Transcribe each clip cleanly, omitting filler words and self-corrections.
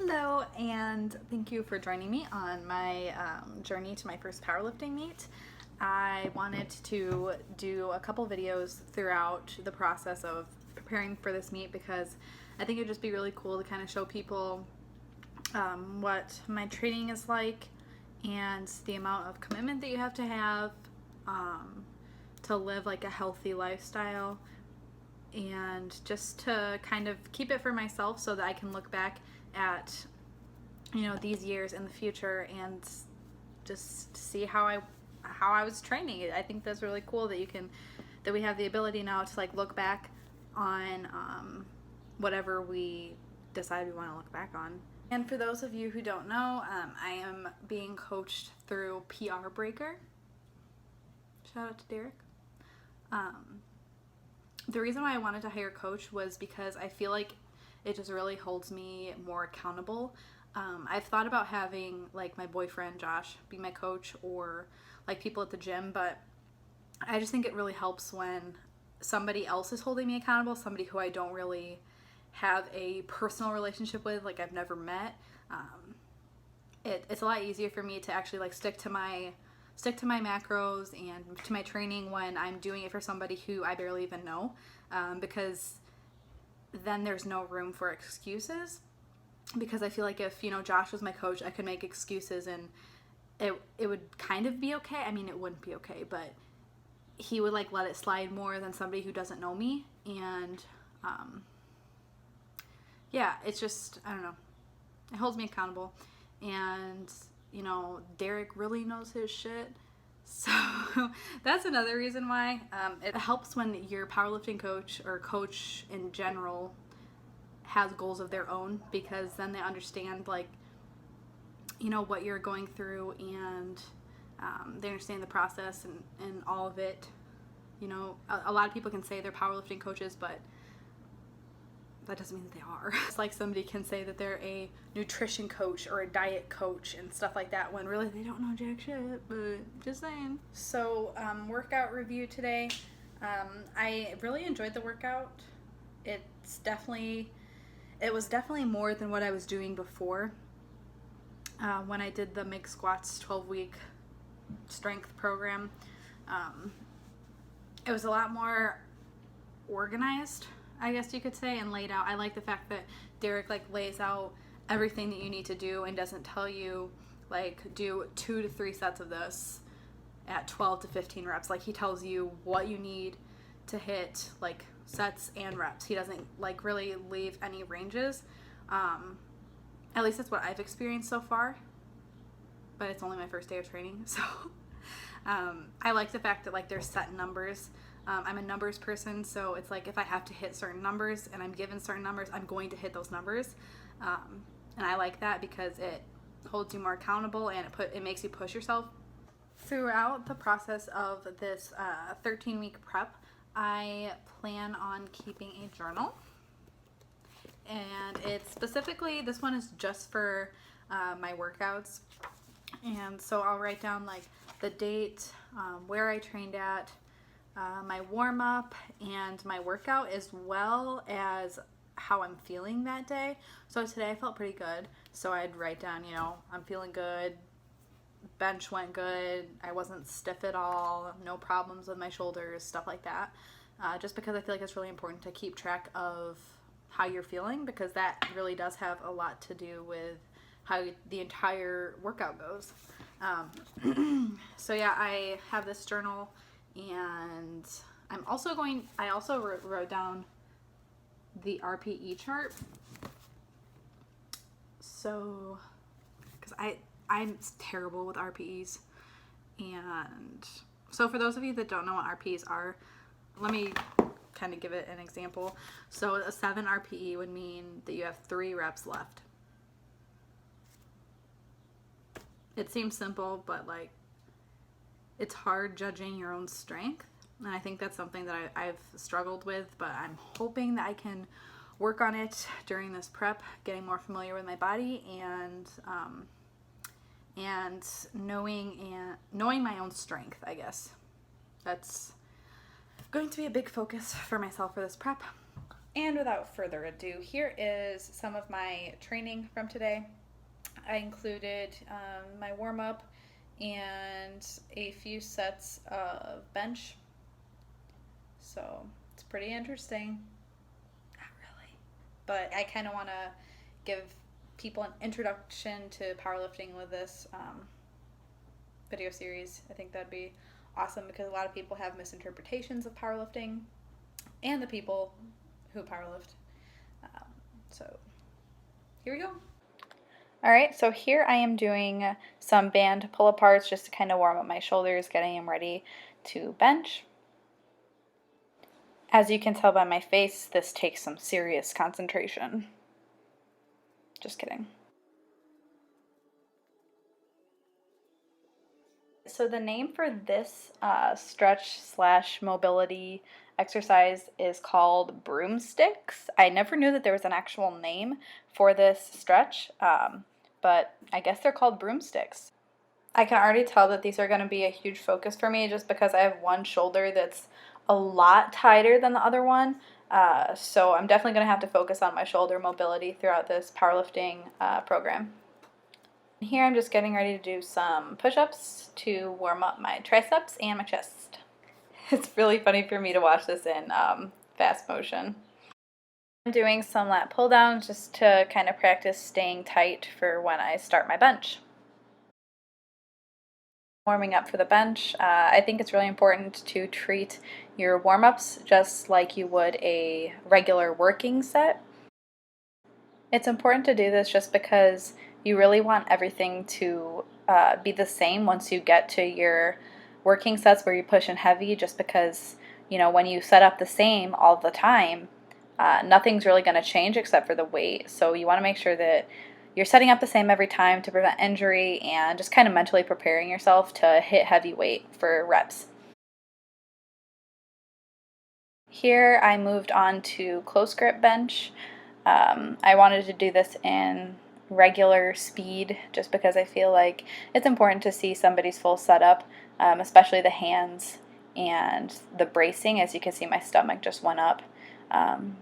Hello, and thank you for joining me on my journey to my first powerlifting meet. I wanted to do a couple videos throughout the process of preparing for this meet because I think it would just be really cool to kind of show people what my training is like and the amount of commitment that you have to live like a healthy lifestyle, and just to kind of keep it for myself so that I can look back at these years in the future and just see how I was training. I think that's really cool that we have the ability now to like look back on whatever we decide we want to look back on. And for those of you who don't know, I am being coached through PR Breaker. Shout out to Derek. The reason why I wanted to hire a coach was because I feel like it just really holds me more accountable. I've thought about having like my boyfriend Josh be my coach, or like people at the gym, but I just think it really helps when somebody else is holding me accountable, somebody who I don't really have a personal relationship with, like I've never met. It's a lot easier for me to actually like stick to my macros and to my training when I'm doing it for somebody who I barely even know, because then there's no room for excuses. Because I feel like if Josh was my coach, I could make excuses and it would kind of be okay. I mean, it wouldn't be okay, but he would like let it slide more than somebody who doesn't know me. And yeah, it's just, I don't know, it holds me accountable. And Derek really knows his shit. So that's another reason why it helps when your powerlifting coach or coach in general has goals of their own, because then they understand like what you're going through, and they understand the process and all of it. A lot of people can say they're powerlifting coaches, but that doesn't mean that they are. It's like somebody can say that they're a nutrition coach or a diet coach and stuff like that, when really they don't know jack shit, but just saying. So workout review today. I really enjoyed the workout. It was definitely more than what I was doing before when I did the MIG squats 12-week strength program. It was a lot more organized, I guess you could say, and laid out. I like the fact that Derek like lays out everything that you need to do and doesn't tell you like do 2 to 3 sets of this at 12 to 15 reps. Like he tells you what you need to hit like sets and reps. He doesn't like really leave any ranges. At least that's what I've experienced so far, but it's only my first day of training, so I like the fact that like there's set numbers. I'm a numbers person, so it's like if I have to hit certain numbers and I'm given certain numbers, I'm going to hit those numbers. And I like that because it holds you more accountable and it makes you push yourself. Throughout the process of this 13-week prep, I plan on keeping a journal. And it's specifically, this one is just for my workouts. And so I'll write down like the date, where I trained at, my warm-up and my workout, as well as how I'm feeling that day. So today I felt pretty good, so I'd write down, I'm feeling good, bench went good, I wasn't stiff at all, no problems with my shoulders, stuff like that. Just because I feel like it's really important to keep track of how you're feeling, because that really does have a lot to do with how the entire workout goes. So yeah, I have this journal. And I also wrote down the RPE chart. So, because I'm terrible with RPEs. And so for those of you that don't know what RPEs are, let me kind of give it an example. So a 7 RPE would mean that you have 3 reps left. It seems simple, but like, it's hard judging your own strength, and I think that's something that I've struggled with, but I'm hoping that I can work on it during this prep, getting more familiar with my body and knowing my own strength, I guess. That's going to be a big focus for myself for this prep. And without further ado, here is some of my training from today. I included my warm-up and a few sets of bench. So it's pretty interesting. Not really. But I kind of want to give people an introduction to powerlifting with this video series. I think that'd be awesome because a lot of people have misinterpretations of powerlifting and the people who powerlift. So here we go. All right, so here I am doing some band pull-aparts just to kind of warm up my shoulders, getting them ready to bench. As you can tell by my face, this takes some serious concentration. Just kidding. So the name for this stretch/mobility exercise is called broomsticks. I never knew that there was an actual name for this stretch, but I guess they're called broomsticks. I can already tell that these are going to be a huge focus for me just because I have one shoulder that's a lot tighter than the other one. So I'm definitely going to have to focus on my shoulder mobility throughout this powerlifting program. Here I'm just getting ready to do some push-ups to warm up my triceps and my chest. It's really funny for me to watch this in fast motion. I'm doing some lat pull-downs just to kind of practice staying tight for when I start my bench. Warming up for the bench, I think it's really important to treat your warm-ups just like you would a regular working set. It's important to do this just because you really want everything to be the same once you get to your working sets where you push in heavy, just because, you know, when you set up the same all the time, nothing's really going to change except for the weight. So you want to make sure that you're setting up the same every time to prevent injury and just kind of mentally preparing yourself to hit heavy weight for reps. Here I moved on to close grip bench. I wanted to do this in regular speed just because I feel like it's important to see somebody's full setup, especially the hands and the bracing. As you can see, my stomach just went up,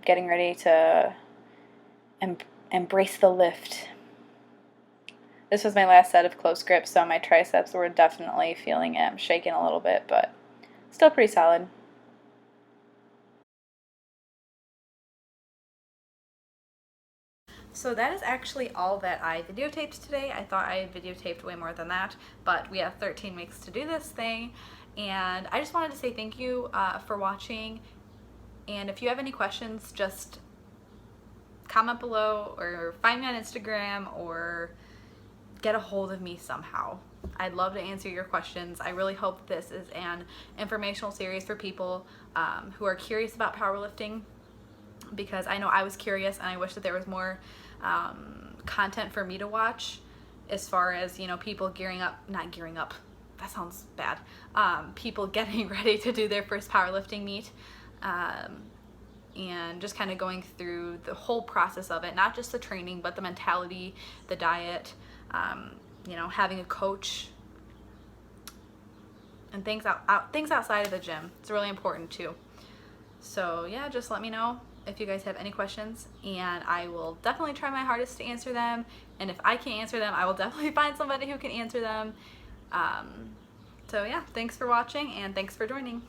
getting ready to embrace the lift. This was my last set of close grips, so my triceps were definitely feeling it. I'm shaking a little bit, but still pretty solid. So that is actually all that I videotaped today. I thought I had videotaped way more than that, but we have 13 weeks to do this thing. And I just wanted to say thank you for watching. And if you have any questions, just comment below or find me on Instagram or get a hold of me somehow. I'd love to answer your questions. I really hope this is an informational series for people who are curious about powerlifting, because I know I was curious and I wish that there was more content for me to watch as far as, you know, people not gearing up, that sounds bad, people getting ready to do their first powerlifting meet, and just kind of going through the whole process of it, not just the training, but the mentality, the diet, you know, having a coach, and things outside of the gym. It's really important too. So yeah, just let me know if you guys have any questions, and I will definitely try my hardest to answer them. And if I can't answer them, I will definitely find somebody who can answer them. So yeah, thanks for watching and thanks for joining.